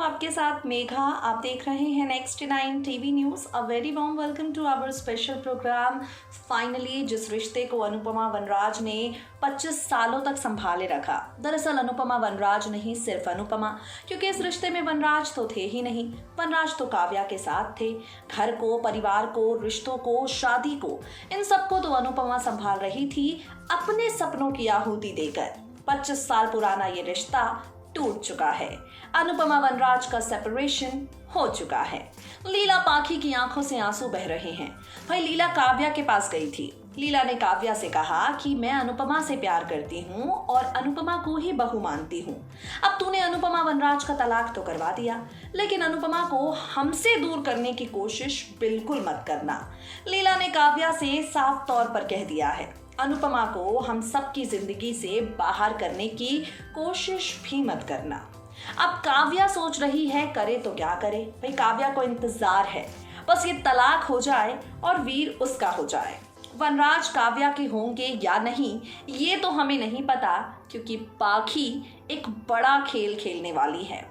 आपके साथ मेघा। आप देख रहे हैं next 9 TV news. A very warm welcome to our special programme. Finally जिस रिश्ते को अनुपमा वनराज ने 25 सालों तक संभाले रखा। दरअसल अनुपमा वनराज नहीं, सिर्फ अनुपमा, क्योंकि इस रिश्ते में वनराज तो थे ही नहीं। वनराज तो काव्या के साथ थे। घर को, परिवार को, रिश्तों को, शादी को, इन सबको तो अनुपमा संभाल रही थी अपने सपनों की आहुति देकर। 25 साल पुराना ये रिश्ता टूट चुका है। अनुपमा वनराज का सेपरेशन हो चुका है। लीला पाखी की आंखों से आंसू बह रहे हैं। भाई लीला काव्या के पास गई थी। लीला ने काव्या से कहा कि मैं अनुपमा से प्यार करती हूँ और अनुपमा को ही बहू मानती हूँ। अब तूने अनुपमा वनराज का तलाक तो करवा दिया, लेकिन अनुपमा को हमसे दूर करने की कोशिश बिल्कुल मत करना। लीला ने काव्या से साफ तौर पर कह दिया है। अनुपमा को हम सबकी जिंदगी से बाहर करने की कोशिश भी मत करना। अब काव्या सोच रही है करे तो क्या करे। भाई काव्या को इंतजार है, बस ये तलाक हो जाए और वीर उसका हो जाए। वनराज काव्या के होंगे या नहीं ये तो हमें नहीं पता, क्योंकि पाखी एक बड़ा खेल खेलने वाली है।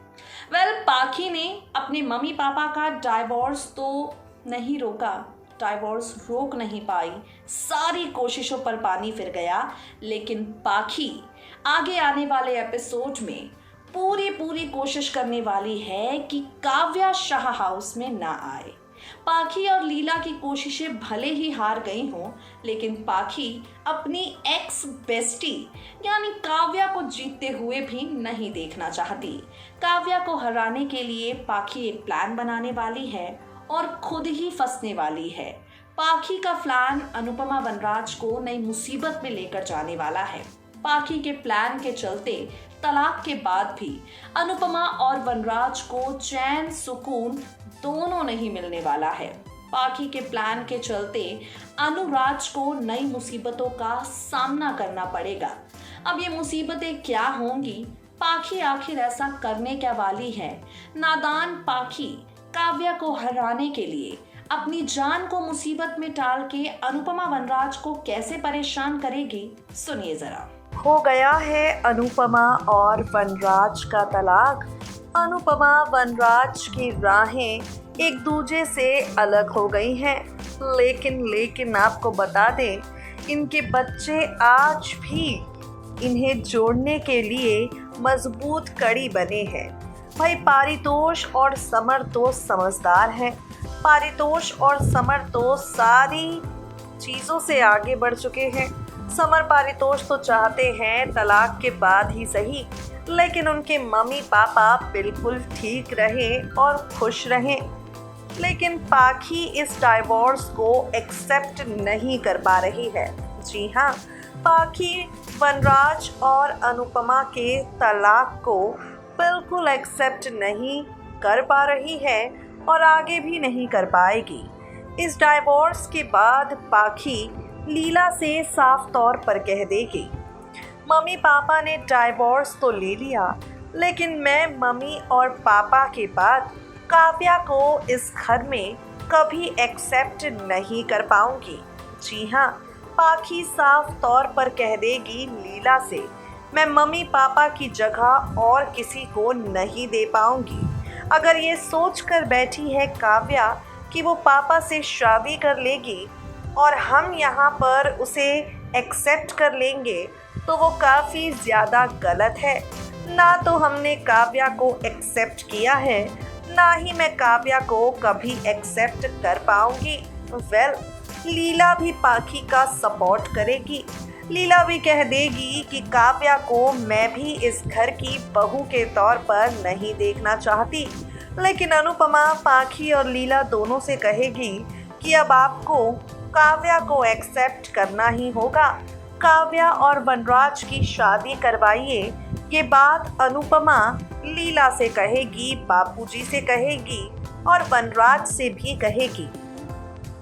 पाखी ने अपने मम्मी पापा का डाइवोर्स तो नहीं रोका, डाइवोर्स रोक नहीं पाई, सारी कोशिशों पर पानी फिर गया। लेकिन पाखी आगे आने वाले एपिसोड में पूरी कोशिश करने वाली है कि काव्या शाह हाउस में ना आए। पाखी और लीला की कोशिशें भले ही हार गई हों, लेकिन पाखी अपनी एक्स बेस्टी यानी काव्या को जीतते हुए भी नहीं देखना चाहती। काव्या को हराने के लिए पाखी एक प्लान बनाने वाली है और खुद ही फंसने वाली है। पाखी का प्लान अनुपमा वनराज को नई मुसीबत में लेकर जाने वाला है। पाखी के प्लान के चलते तलाक के बाद भी अनुपमा और वनराज को चैन सुकून दोनों नहीं मिलने वाला है। पाखी के प्लान के चलते अनुराज को नई मुसीबतों का सामना करना पड़ेगा। अब ये मुसीबतें क्या होंगी? पाखी आखिर ऐसा करने क्या वाली है? नादान पाखी काव्या को हराने के लिए अपनी जान को मुसीबत में डाल के अनुपमा वनराज को कैसे परेशान करेगी, सुनिए जरा। हो गया है अनुपमा और वनराज का तलाक। अनुपमा वनराज की राहें एक दूजे से अलग हो गई हैं, लेकिन आपको बता दें, इनके बच्चे आज भी इन्हें जोड़ने के लिए मजबूत कड़ी बने हैं। भाई पारितोष और समर तो समझदार हैं। पारितोष और समर तो सारी चीज़ों से आगे बढ़ चुके हैं। समर पारितोष तो चाहते हैं तलाक के बाद ही सही, लेकिन उनके मम्मी पापा बिल्कुल ठीक रहें और खुश रहें। लेकिन पाखी इस डाइवोर्स को एक्सेप्ट नहीं कर पा रही है। जी हाँ, पाखी वनराज और अनुपमा के तलाक को बिल्कुल एक्सेप्ट नहीं कर पा रही है और आगे भी नहीं कर पाएगी। इस डाइवोर्स के बाद पाखी लीला से साफ तौर पर कह देगी, मम्मी पापा ने डाइवोर्स तो ले लिया, लेकिन मैं मम्मी और पापा के बाद काव्या को इस घर में कभी एक्सेप्ट नहीं कर पाऊंगी। जी हाँ, पाखी साफ तौर पर कह देगी लीला से, मैं मम्मी पापा की जगह और किसी को नहीं दे पाऊंगी। अगर ये सोच कर बैठी है काव्या कि वो पापा से शादी कर लेगी और हम यहाँ पर उसे एक्सेप्ट कर लेंगे, तो वो काफ़ी ज़्यादा गलत है। ना तो हमने काव्या को एक्सेप्ट किया है, ना ही मैं काव्या को कभी एक्सेप्ट कर पाऊंगी। लीला भी पाखी का सपोर्ट करेगी। लीला भी कह देगी कि काव्या को मैं भी इस घर की बहू के तौर पर नहीं देखना चाहती। लेकिन अनुपमा पाखी और लीला दोनों से कहेगी कि अब आपको काव्या को एक्सेप्ट करना ही होगा। काव्या और वनराज की शादी करवाइए। ये बात अनुपमा लीला से कहेगी, बापूजी से कहेगी और वनराज से भी कहेगी।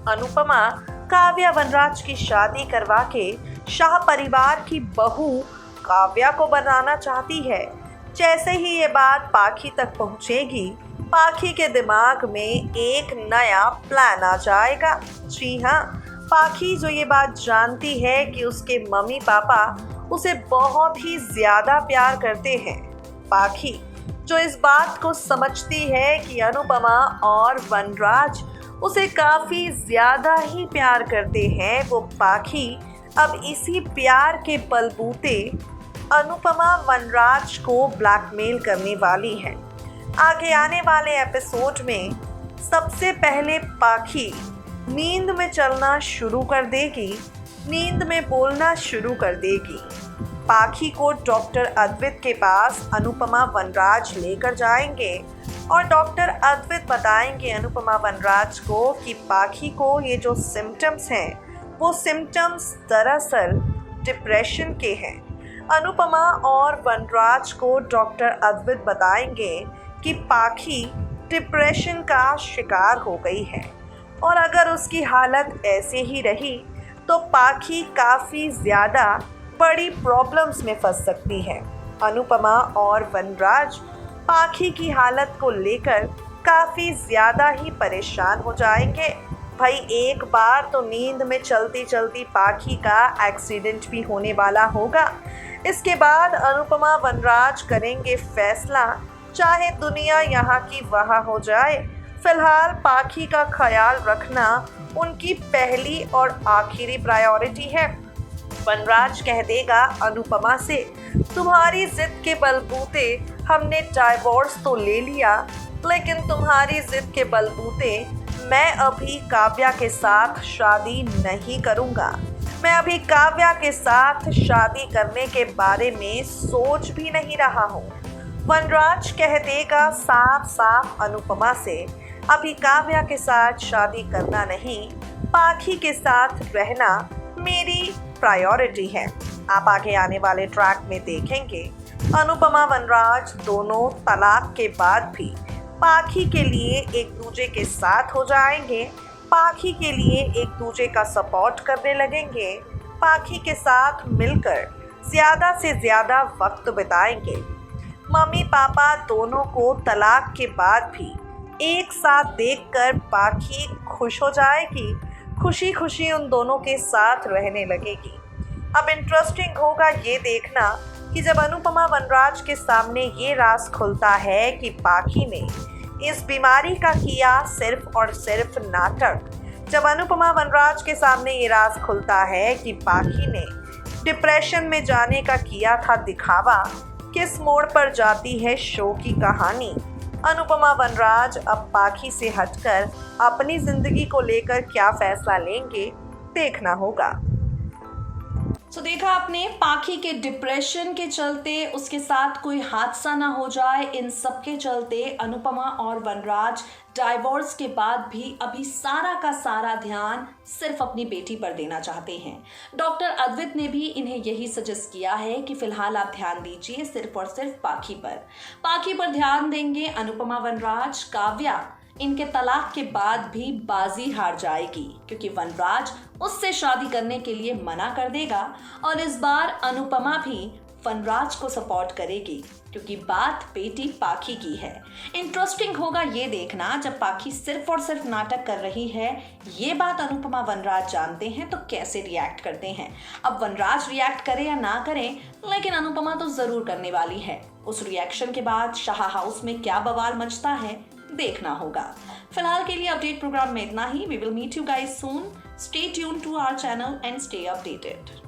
अनुपमा काव्या वनराज की शादी करवा के शाह परिवार की बहू काव्या को बनाना चाहती है। जैसे ही ये बात पाखी तक पहुंचेगी, पाखी के दिमाग में एक नया प्लान आ जाएगा। जी हाँ, पाखी जो ये बात जानती है कि उसके मम्मी पापा उसे बहुत ही ज़्यादा प्यार करते हैं, पाखी जो इस बात को समझती है कि अनुपमा और वनराज उसे काफी ज्यादा ही प्यार करते हैं, वो पाखी अब इसी प्यार के बलबूते अनुपमा वनराज को ब्लैकमेल करने वाली है। आगे आने वाले एपिसोड में सबसे पहले पाखी नींद में चलना शुरू कर देगी, नींद में बोलना शुरू कर देगी। पाखी को डॉक्टर अद्वित के पास अनुपमा वनराज लेकर जाएंगे और डॉक्टर अद्वित बताएंगे अनुपमा वनराज को कि पाखी को ये जो सिम्टम्स हैं वो सिम्टम्स दरअसल डिप्रेशन के हैं। अनुपमा और वनराज को डॉक्टर अद्वित बताएंगे कि पाखी डिप्रेशन का शिकार हो गई है और अगर उसकी हालत ऐसे ही रही तो पाखी काफ़ी ज़्यादा बड़ी प्रॉब्लम्स में फंस सकती है। अनुपमा और वनराज पाखी की हालत को लेकर काफ़ी ज़्यादा ही परेशान हो जाएंगे। भाई एक बार तो नींद में चलती चलती पाखी का एक्सीडेंट भी होने वाला होगा। इसके बाद अनुपमा वनराज करेंगे फैसला, चाहे दुनिया यहाँ की वहाँ हो जाए, फिलहाल पाखी का ख्याल रखना उनकी पहली और आखिरी प्रायोरिटी है। वनराज कह देगा अनुपमा से, तुम्हारी जिद के बलबूते हमने डाइवोर्स तो ले लिया, लेकिन तुम्हारी जिद के बलबूते मैं अभी काव्या के साथ शादी नहीं करूँगा। मैं अभी काव्या के साथ शादी करने के बारे में सोच भी नहीं रहा हूँ। वनराज कह देगा साफ साफ अनुपमा से, अभी काव्या के साथ शादी करना नहीं, पाखी के साथ रहना मेरी प्रायोरिटी है। आप आगे आने वाले ट्रैक में देखेंगे अनुपमा वनराज दोनों तलाक के बाद भी पाखी के लिए एक दूसरे के साथ हो जाएंगे, पाखी के लिए एक दूसरे का सपोर्ट करने लगेंगे, पाखी के साथ मिलकर ज़्यादा से ज़्यादा वक्त बिताएंगे। मम्मी पापा दोनों को तलाक के बाद भी एक साथ देखकर पाखी खुश हो जाएगी, खुशी खुशी उन दोनों के साथ रहने लगेगी। अब इंटरेस्टिंग होगा ये देखना कि जब अनुपमा वनराज के सामने ये राज खुलता है कि पाखी ने इस बीमारी का किया सिर्फ और सिर्फ नाटक। जब अनुपमा वनराज के सामने ये राज खुलता है कि पाखी ने डिप्रेशन में जाने का किया था दिखावा, किस मोड़ पर जाती है शो की कहानी। अनुपमा वनराज अब पाखी से हटकर अपनी जिंदगी को लेकर क्या फैसला लेंगे, देखना होगा। तो देखा आपने, पाखी के डिप्रेशन के चलते उसके साथ कोई हादसा ना हो जाए, इन सब के चलते अनुपमा और वनराज डाइवोर्स के बाद भी अभी सारा का सारा ध्यान सिर्फ अपनी बेटी पर देना चाहते हैं। डॉक्टर अद्वित ने भी इन्हें यही सजेस्ट किया है कि फिलहाल आप ध्यान दीजिए सिर्फ और सिर्फ पाखी पर ध्यान देंगे अनुपमा वनराज। काव्या इनके तलाक के बाद भी बाजी हार जाएगी क्योंकि वनराज उससे शादी करने के लिए मना कर देगा और इस बार अनुपमा भी वनराज को सपोर्ट करेगी क्योंकि बात बेटी पाखी की है। इंटरेस्टिंग होगा ये देखना, जब पाखी सिर्फ और सिर्फ नाटक कर रही है ये बात अनुपमा वनराज जानते हैं तो कैसे रिएक्ट करते हैं। अब वनराज रिएक्ट करे या ना करे, लेकिन अनुपमा तो जरूर करने वाली है। उस रिएक्शन के बाद शाह हाउस में क्या बवाल मचता है देखना होगा। फिलहाल के लिए अपडेट प्रोग्राम में इतना ही। We will meet you guys soon. Stay tuned to our channel and stay updated.